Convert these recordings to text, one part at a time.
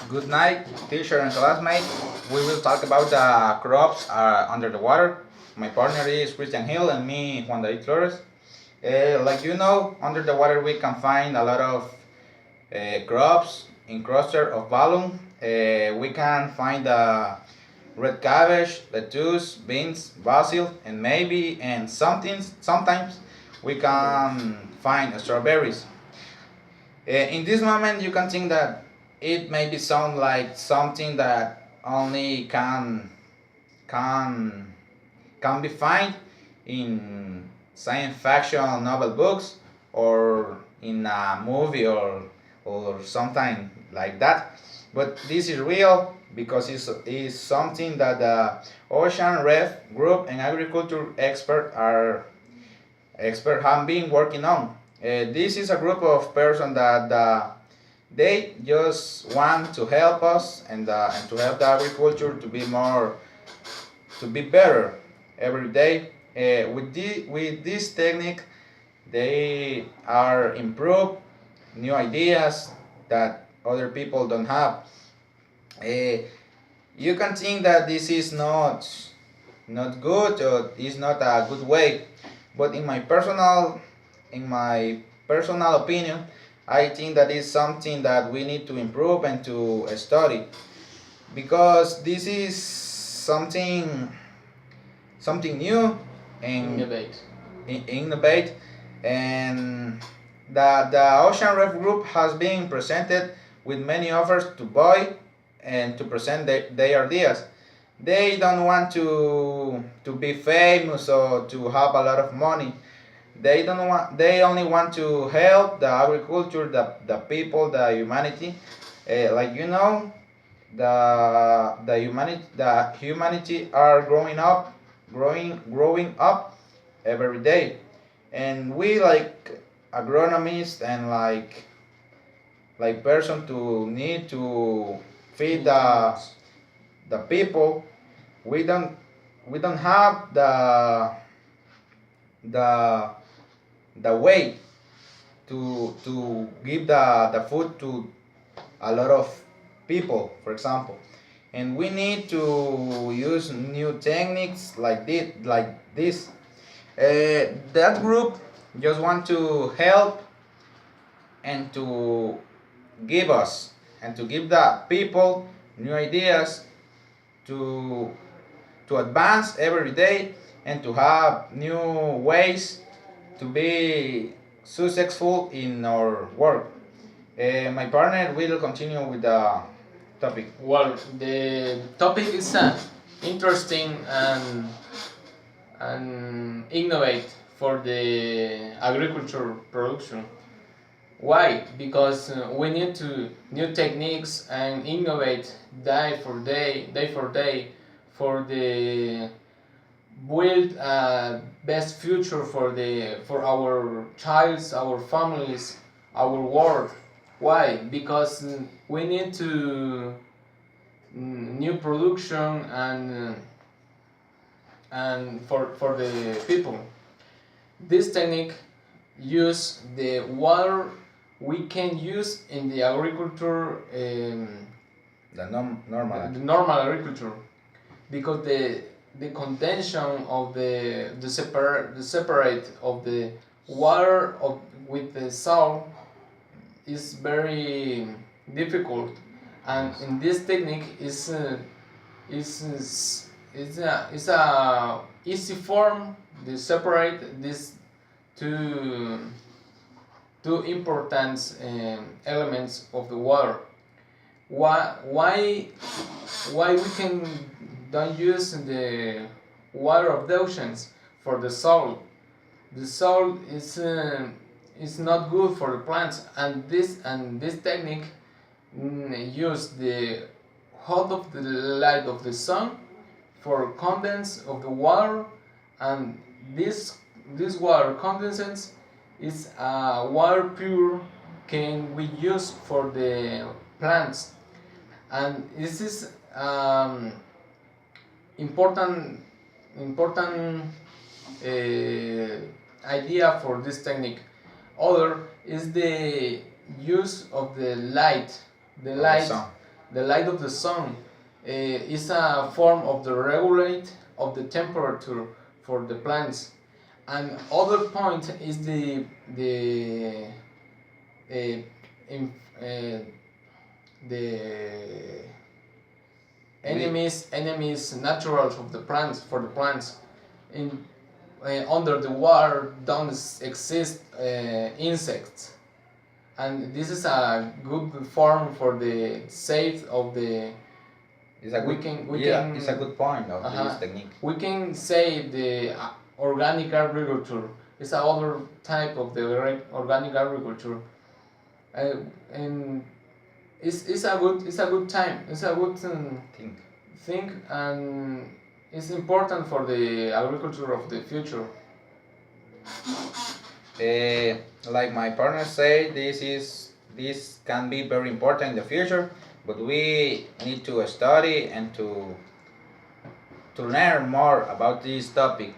Good night, teacher and classmate. We will talk about the crops under the water. My partner is Christian Hill and me, Juan David Flores. Like you know, under the water we can find a lot of crops in cluster of balloon. We can find red cabbage, lettuce, beans, basil, and maybe and sometimes we can find strawberries. In this moment, you can think that it maybe sound like something that only can can be found in science fiction novel books or in a movie or something like that. But this is real because it's something that the Ocean Ref Group and agriculture expert have been working on. This is a group of persons that they just want to help us and to help the agriculture to be more to be better every day. With this technique, they are improve new ideas that other people don't have. Uh, you can think that this is not good or is not a good way, but in my personal opinion, I think that is something that we need to improve and to study because this is something new and Innovate. innovate, and the Ocean Ref Group has been presented with many offers to buy and to present their ideas. They don't want to be famous or to have a lot of money. They don't want. They only want to help the agriculture, the people, the humanity. Like you know, the humanity are growing up every day, and we like agronomists and like person to need to feed the people. We don't we don't have the the way to give the food to a lot of people, for example, and we need to use new techniques like this. That group just want to help and to give us and to give the people new ideas to to advance every day and to have new ways to be successful in our work. My partner will continue with the topic. Well, the topic is interesting and innovate for the agriculture production. Why? Because we need to new techniques and innovate day for day, for the build a best future for our childs, our families, our world. Why? Because we need to new production and for the people. This technique use the water we can use in the agriculture, the normal agriculture, because the contention of the separate of the water of with the salt is very difficult, and in this technique is a easy form to separate these two two important elements of the water. Why we can don't use the water of the oceans for the salt? The salt is not good for the plants, and this technique use the hot of the light of the sun for condense of the water, and this water condensates is water pure can we use for the plants, and this is important important idea for this technique. Other is the use of the light, the Of the light sun. the light of the sun is a form of the regulate of the temperature for the plants. And other point is the uh, in, uh, the enemies naturals of the plants for the plants. In under the water don't exist insects, and this is a good form for the safe of the. It's a We good, can we yeah, can it's a good point of uh-huh, this technique. we can say the organic agriculture is another type of the organic agriculture, and it's a good time. It's a good Think. thing, and it's important for the agriculture of the future. Like my partner say, this can be very important in the future, but we need to study and to learn more about this topic.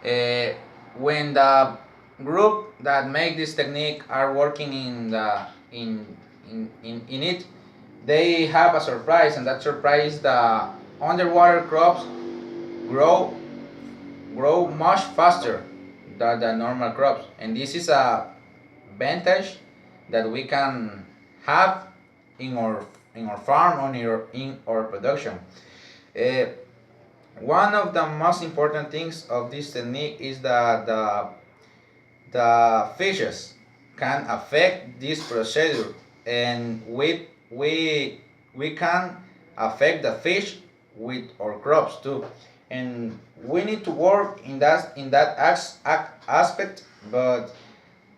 Uh, when the group that make this technique are working in it, they have a surprise, and that surprise the underwater crops grow grow much faster than the normal crops, and this is a advantage that we can have in our farm or in our production. Uh, One of the most important things of this technique is that the fishes can affect this procedure, and we can affect the fish with our crops too, and we need to work in that aspect. But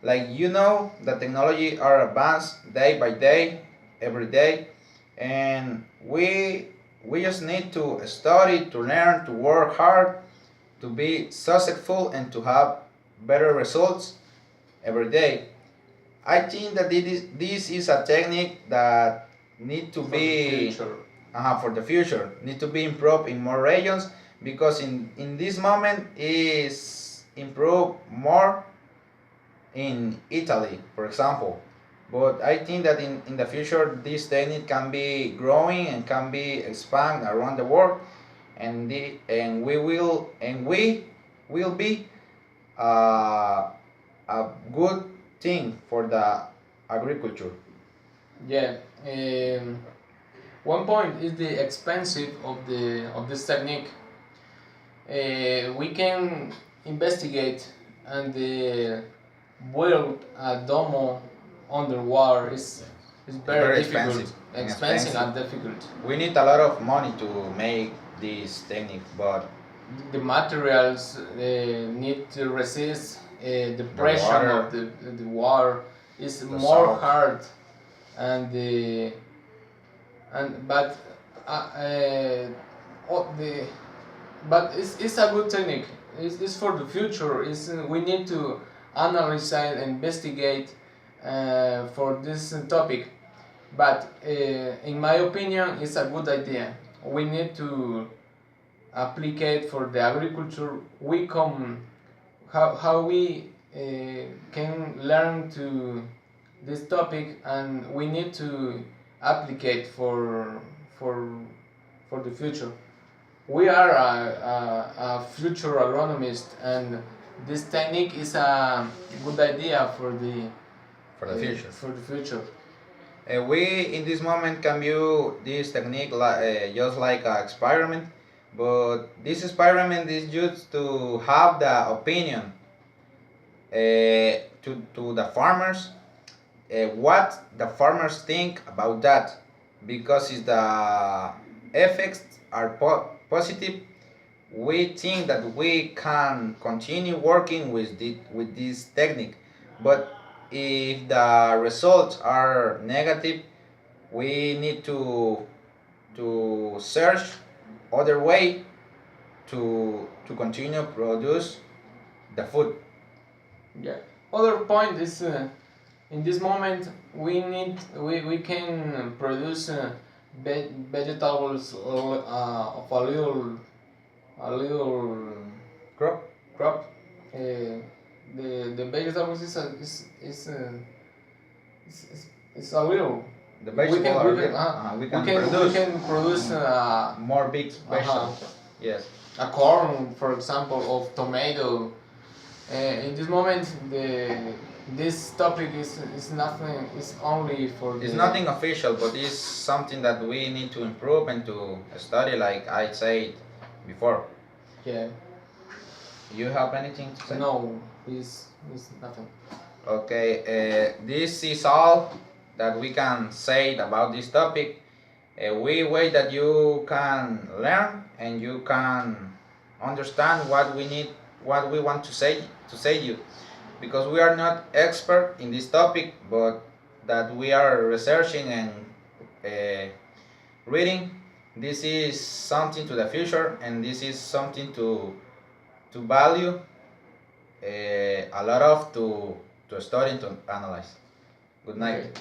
like you know, the technology are advanced day by day, every day, and we just need to study, to learn, to work hard, to be successful, and to have better results every day. I think that this is a technique that need to For the be future. for the future, need to be improved in more regions, because in this moment is improved more in Italy, for example. But I think that in the future this technique can be growing and can be expanded around the world, and we will be a good thing for the agriculture. Yeah. One point is the expensive of this technique. We can investigate and build a domo underwater is very Very difficult, expensive. expensive and difficult. We need a lot of money to make this technique, but The materials need to resist the the pressure water, of the water is the more salt. hard, and the and but the but it's a good technique. It's for the future. We need to analyze and investigate for this topic. But in my opinion, it's a good idea. We need to apply for the agriculture. We come how we can learn to this topic, and we need to apply for for the future. We are a future agronomist, and this technique is a good idea For the future. for the future. We in this moment can view this technique just like an experiment, but this experiment is just to have the opinion to the farmers, what the farmers think about that, because if the effects are positive, we think that we can continue working with this technique. But if the results are negative, we need to search other way to continue produce the food. Yeah. Other point is in this moment we can produce vegetables of a little Crop. crop. The vegetables is a little. the vegetable we can produce more big vegetables. Yes. a corn, for example, of tomato. In this moment, this topic is nothing. It's only for. It's nothing official, but it's something that we need to improve and to study, like I said before. Yeah. You have anything to say? No, it's nothing. Okay, this is all that we can say about this topic. We wait that you can learn and you can understand what we need, what we want to say you, because we are not expert in this topic, but that we are researching and reading. This is something to the future, and this is something to value a lot of to study and to analyze. Good night. Okay.